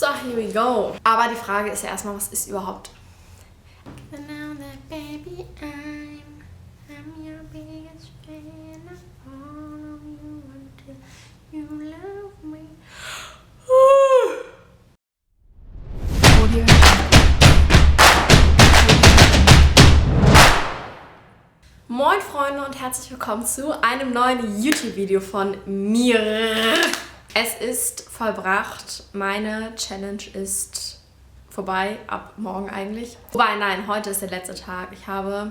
So, here we go. Aber die Frage ist ja erstmal, was ist überhaupt? Moin Freunde und herzlich willkommen zu einem neuen YouTube-Video von mir. Es ist vollbracht, meine Challenge ist vorbei, ab morgen eigentlich. Wobei, nein, heute ist der letzte Tag. Ich habe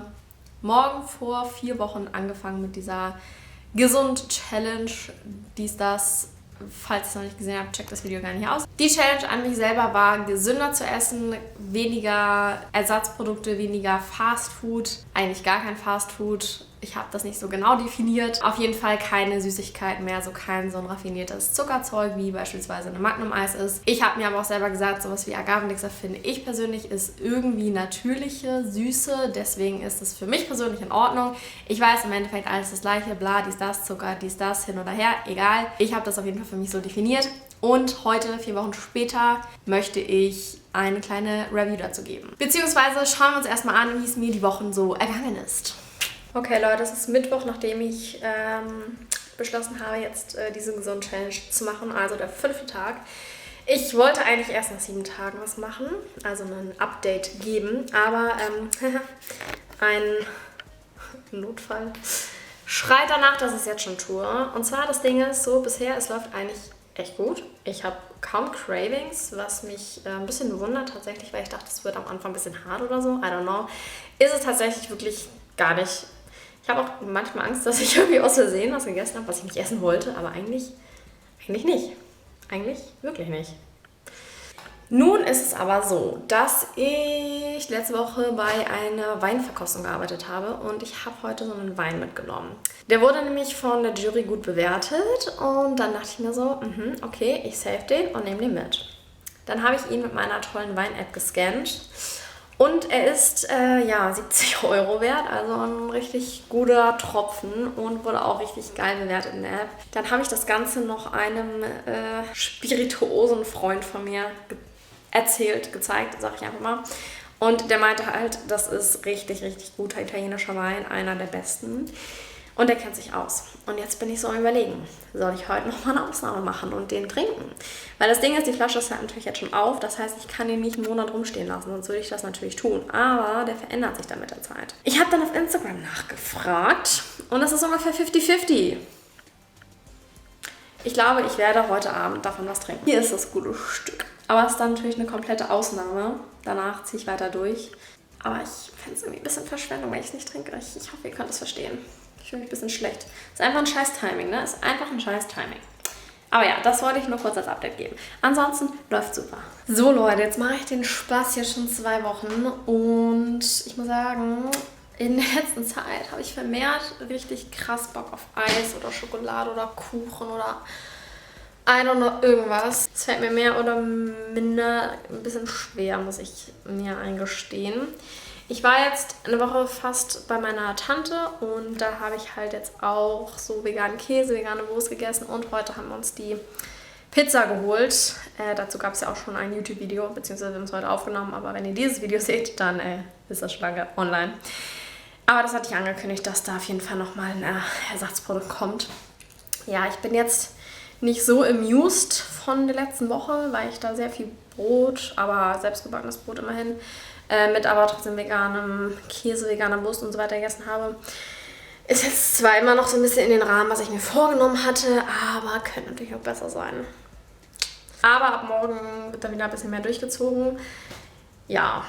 morgen vor 4 Wochen angefangen mit dieser Gesund-Challenge, das. Falls ihr es noch nicht gesehen habt, checkt das Video gar nicht aus. Die Challenge an mich selber war, gesünder zu essen, weniger Ersatzprodukte, weniger Fastfood, eigentlich gar kein Fastfood. Ich habe das nicht so genau definiert. Auf jeden Fall keine Süßigkeiten mehr, so kein so ein raffiniertes Zuckerzeug, wie beispielsweise eine Magnum-Eis ist. Ich habe mir aber auch selber gesagt, sowas wie Agavendicksaft finde ich persönlich ist irgendwie natürliche Süße. Deswegen ist es für mich persönlich in Ordnung. Ich weiß im Endeffekt alles das gleiche, bla, dies, das, Zucker, dies, das, hin oder her, egal. Ich habe das auf jeden Fall für mich so definiert. Und heute, 4 Wochen später, möchte ich eine kleine Review dazu geben. Beziehungsweise schauen wir uns erstmal an, wie es mir die Wochen so ergangen ist. Okay Leute, es ist Mittwoch, nachdem ich beschlossen habe, jetzt diese Gesund-Challenge zu machen, also der 5. Tag. Ich wollte eigentlich erst nach 7 Tagen was machen, also ein Update geben, aber ein Notfall schreit danach, dass ich es jetzt schon tue. Und zwar, das Ding ist so, bisher, es läuft eigentlich echt gut. Ich habe kaum Cravings, was mich ein bisschen wundert tatsächlich, weil ich dachte, es wird am Anfang ein bisschen hart oder so, I don't know. Ist es tatsächlich wirklich gar nicht. Ich habe auch manchmal Angst, dass ich irgendwie aus Versehen was gegessen habe, was ich nicht essen wollte, aber eigentlich nicht. Eigentlich wirklich nicht. Nun ist es aber so, dass ich letzte Woche bei einer Weinverkostung gearbeitet habe und ich habe heute so einen Wein mitgenommen. Der wurde nämlich von der Jury gut bewertet und dann dachte ich mir so, okay, ich save den und nehme den mit. Dann habe ich ihn mit meiner tollen Wein-App gescannt. Und er ist 70 € wert, also ein richtig guter Tropfen und wurde auch richtig geil bewertet in der App. Dann habe ich das Ganze noch einem spirituosen Freund von mir gezeigt, sag ich einfach mal. Und der meinte halt, das ist richtig, richtig guter italienischer Wein, einer der besten. Und der kennt sich aus. Und jetzt bin ich so am Überlegen, soll ich heute nochmal eine Ausnahme machen und den trinken? Weil das Ding ist, die Flasche ist halt natürlich jetzt schon auf. Das heißt, ich kann ihn nicht einen Monat rumstehen lassen, sonst würde ich das natürlich tun. Aber der verändert sich dann mit der Zeit. Ich habe dann auf Instagram nachgefragt und es ist ungefähr 50-50. Ich glaube, ich werde heute Abend davon was trinken. Hier ist das gute Stück. Aber es ist dann natürlich eine komplette Ausnahme. Danach ziehe ich weiter durch. Aber ich fände es irgendwie ein bisschen Verschwendung, wenn ich es nicht trinke. Ich hoffe, ihr könnt es verstehen. Ich fühle mich ein bisschen schlecht. Ist einfach ein scheiß Timing, ne? Ist einfach ein scheiß Timing. Aber ja, das wollte ich nur kurz als Update geben. Ansonsten läuft super. So Leute, jetzt mache ich den Spaß hier schon 2 Wochen und ich muss sagen, in der letzten Zeit habe ich vermehrt richtig krass Bock auf Eis oder Schokolade oder Kuchen oder I don't know, irgendwas. Es fällt mir mehr oder minder ein bisschen schwer, muss ich mir eingestehen. Ich war jetzt eine Woche fast bei meiner Tante und da habe ich halt jetzt auch so veganen Käse, vegane Wurst gegessen und heute haben wir uns die Pizza geholt. Dazu gab es ja auch schon ein YouTube-Video, beziehungsweise wir haben es heute aufgenommen, aber wenn ihr dieses Video seht, dann ist das schon lange online. Aber das hatte ich angekündigt, dass da auf jeden Fall nochmal ein Ersatzprodukt kommt. Ja, ich bin jetzt nicht so amused von der letzten Woche, weil ich da sehr viel Brot, aber selbstgebackenes Brot immerhin, mit aber trotzdem veganem Käse, veganer Wurst und so weiter gegessen habe. Ist jetzt zwar immer noch so ein bisschen in den Rahmen, was ich mir vorgenommen hatte, aber könnte natürlich auch besser sein. Aber ab morgen wird dann wieder ein bisschen mehr durchgezogen. Ja.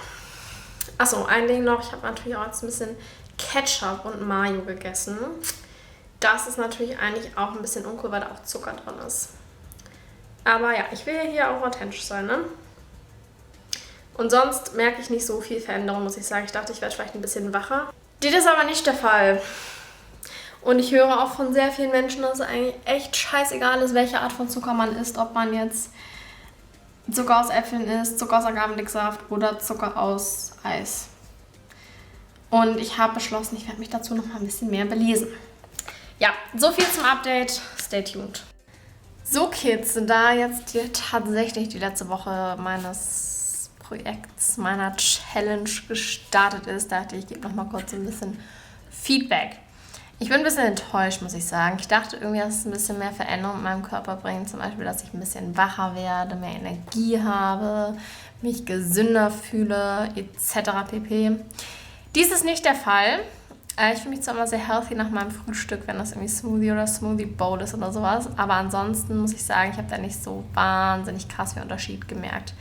Achso, ein Ding noch. Ich habe natürlich auch jetzt ein bisschen Ketchup und Mayo gegessen. Das ist natürlich eigentlich auch ein bisschen uncool, weil da auch Zucker drin ist. Aber ja, ich will ja hier auch authentisch sein, ne? Und sonst merke ich nicht so viel Veränderung, muss ich sagen. Ich dachte, ich werde vielleicht ein bisschen wacher. Das ist aber nicht der Fall. Und ich höre auch von sehr vielen Menschen, dass es eigentlich echt scheißegal ist, welche Art von Zucker man isst. Ob man jetzt Zucker aus Äpfeln isst, Zucker aus Agavendicksaft oder Zucker aus Eis. Und ich habe beschlossen, ich werde mich dazu noch mal ein bisschen mehr belesen. Ja, so viel zum Update. Stay tuned. So Kids, da jetzt tatsächlich die letzte Woche meines Projekts, meiner Challenge gestartet ist, dachte ich, gebe noch mal kurz ein bisschen Feedback. Ich bin ein bisschen enttäuscht, muss ich sagen. Ich dachte irgendwie, dass es ein bisschen mehr Veränderung in meinem Körper bringt. Zum Beispiel, dass ich ein bisschen wacher werde, mehr Energie habe, mich gesünder fühle, etc. pp. Dies ist nicht der Fall. Ich fühle mich zwar immer sehr healthy nach meinem Frühstück, wenn das irgendwie Smoothie oder Smoothie Bowl ist oder sowas. Aber ansonsten muss ich sagen, ich habe da nicht so wahnsinnig krass viel Unterschied gemerkt.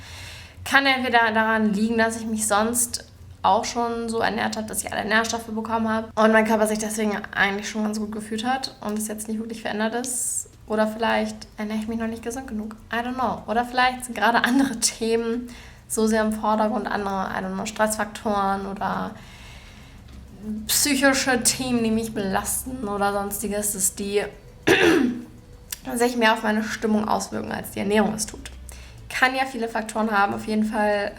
Kann entweder daran liegen, dass ich mich sonst auch schon so ernährt habe, dass ich alle Nährstoffe bekommen habe und mein Körper sich deswegen eigentlich schon ganz gut gefühlt hat und es jetzt nicht wirklich verändert ist. Oder vielleicht ernähre ich mich noch nicht gesund genug. I don't know. Oder vielleicht sind gerade andere Themen so sehr im Vordergrund, andere, I don't know, Stressfaktoren oder psychische Themen, die mich belasten oder sonstiges, dass die sich mehr auf meine Stimmung auswirken, als die Ernährung es tut. Kann ja viele Faktoren haben. Auf jeden Fall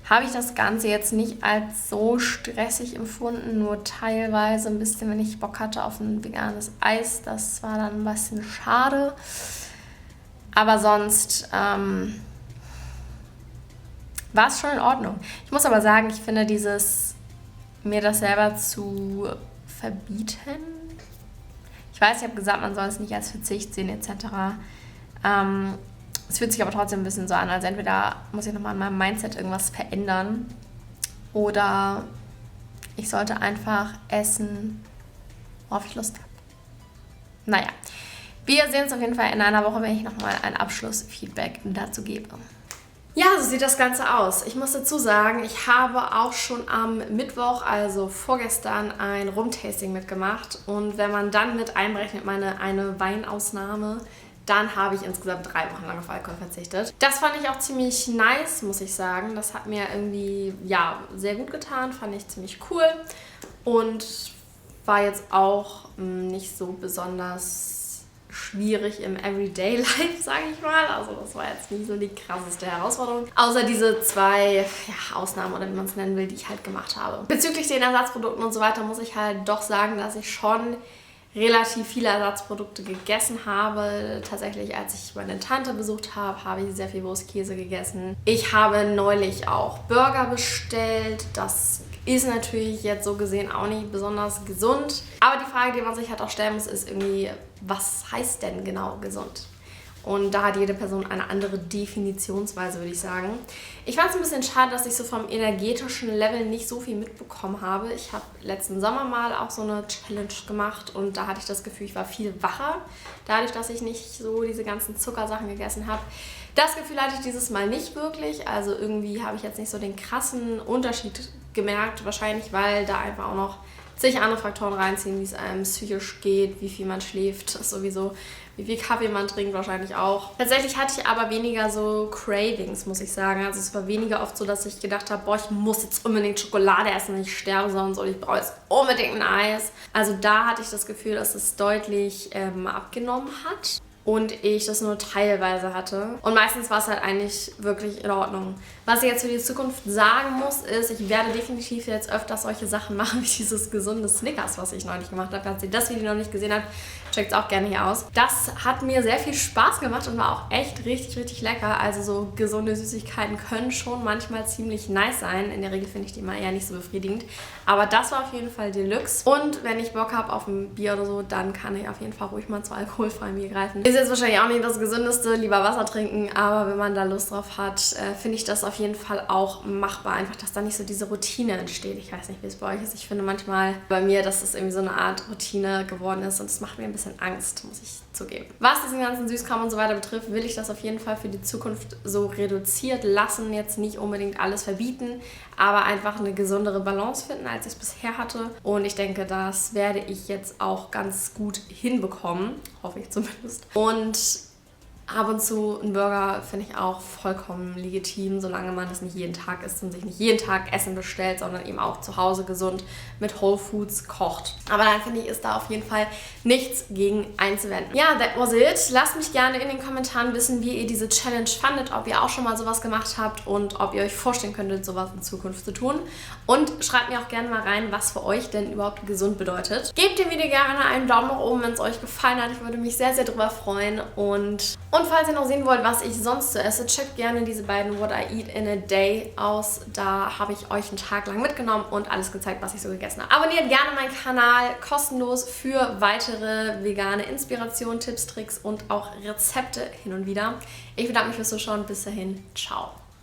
habe ich das Ganze jetzt nicht als so stressig empfunden, nur teilweise ein bisschen, wenn ich Bock hatte auf ein veganes Eis. Das war dann ein bisschen schade. Aber sonst war es schon in Ordnung. Ich muss aber sagen, ich finde mir das selber zu verbieten. Ich weiß, ich habe gesagt, man soll es nicht als Verzicht sehen etc. Es fühlt sich aber trotzdem ein bisschen so an, also entweder muss ich nochmal an meinem Mindset irgendwas verändern oder ich sollte einfach essen, worauf ich Lust habe. Naja, wir sehen uns auf jeden Fall in einer Woche, wenn ich nochmal ein Abschlussfeedback dazu gebe. Ja, so sieht das Ganze aus. Ich muss dazu sagen, ich habe auch schon am Mittwoch, also vorgestern, ein Rumtasting mitgemacht. Und wenn man dann mit einberechnet, eine Weinausnahme, dann habe ich insgesamt 3 Wochen lang auf Alkohol verzichtet. Das fand ich auch ziemlich nice, muss ich sagen. Das hat mir irgendwie, ja, sehr gut getan, fand ich ziemlich cool. Und war jetzt auch nicht so besonders schwierig im Everyday Life, sage ich mal. Also das war jetzt nicht so die krasseste Herausforderung. Außer diese 2 Ausnahmen oder wie man es nennen will, die ich halt gemacht habe. Bezüglich den Ersatzprodukten und so weiter muss ich halt doch sagen, dass ich schon relativ viele Ersatzprodukte gegessen habe. Tatsächlich, als ich meine Tante besucht habe, habe ich sehr viel Wurstkäse gegessen. Ich habe neulich auch Burger bestellt. Das ist natürlich jetzt so gesehen auch nicht besonders gesund. Aber die Frage, die man sich halt auch stellen muss, ist irgendwie, was heißt denn genau gesund? Und da hat jede Person eine andere Definitionsweise, würde ich sagen. Ich fand es ein bisschen schade, dass ich so vom energetischen Level nicht so viel mitbekommen habe. Ich habe letzten Sommer mal auch so eine Challenge gemacht und da hatte ich das Gefühl, ich war viel wacher, dadurch, dass ich nicht so diese ganzen Zuckersachen gegessen habe. Das Gefühl hatte ich dieses Mal nicht wirklich. Also irgendwie habe ich jetzt nicht so den krassen Unterschied gemerkt. Wahrscheinlich, weil da einfach auch noch zig andere Faktoren reinziehen, wie es einem psychisch geht, wie viel man schläft, sowieso, wie viel Kaffee man trinkt, wahrscheinlich auch. Tatsächlich hatte ich aber weniger so Cravings, muss ich sagen. Also es war weniger oft so, dass ich gedacht habe, boah, ich muss jetzt unbedingt Schokolade essen, wenn ich sterbe, sondern so, ich brauche jetzt unbedingt ein Eis. Also da hatte ich das Gefühl, dass es deutlich abgenommen hat. Und ich das nur teilweise hatte. Und meistens war es halt eigentlich wirklich in Ordnung. Was ich jetzt für die Zukunft sagen muss, ist, ich werde definitiv jetzt öfters solche Sachen machen, wie dieses gesunde Snickers, was ich neulich gemacht habe. Falls ihr das Video noch nicht gesehen habt, checkt es auch gerne hier aus. Das hat mir sehr viel Spaß gemacht und war auch echt richtig, richtig lecker. Also so gesunde Süßigkeiten können schon manchmal ziemlich nice sein. In der Regel finde ich die mal eher nicht so befriedigend. Aber das war auf jeden Fall Deluxe. Und wenn ich Bock habe auf ein Bier oder so, dann kann ich auf jeden Fall ruhig mal zu alkoholfreiem Bier greifen. Ist jetzt wahrscheinlich auch nicht das Gesündeste, lieber Wasser trinken, aber wenn man da Lust drauf hat, finde ich das auf jeden Fall auch machbar. Einfach, dass da nicht so diese Routine entsteht. Ich weiß nicht, wie es bei euch ist. Ich finde manchmal bei mir, dass das irgendwie so eine Art Routine geworden ist und das macht mir ein bisschen Angst, muss ich zugeben. Was diesen ganzen Süßkram und so weiter betrifft, will ich das auf jeden Fall für die Zukunft so reduziert lassen. Jetzt nicht unbedingt alles verbieten, aber einfach eine gesundere Balance finden, als ich es bisher hatte. Und ich denke, das werde ich jetzt auch ganz gut hinbekommen. Hoffe ich zumindest. Und ab und zu ein Burger finde ich auch vollkommen legitim, solange man das nicht jeden Tag isst und sich nicht jeden Tag Essen bestellt, sondern eben auch zu Hause gesund mit Whole Foods kocht. Aber dann finde ich, ist da auf jeden Fall nichts gegen einzuwenden. Ja, that was it. Lasst mich gerne in den Kommentaren wissen, wie ihr diese Challenge fandet, ob ihr auch schon mal sowas gemacht habt und ob ihr euch vorstellen könntet, sowas in Zukunft zu tun. Und schreibt mir auch gerne mal rein, was für euch denn überhaupt gesund bedeutet. Gebt dem Video gerne einen Daumen nach oben, wenn es euch gefallen hat. Ich würde mich sehr, sehr drüber freuen. Und falls ihr noch sehen wollt, was ich sonst so esse, checkt gerne diese beiden What I Eat in a Day aus. Da habe ich euch einen Tag lang mitgenommen und alles gezeigt, was ich so gegessen habe. Abonniert gerne meinen Kanal, kostenlos für weitere vegane Inspirationen, Tipps, Tricks und auch Rezepte hin und wieder. Ich bedanke mich fürs Zuschauen. Bis dahin, ciao.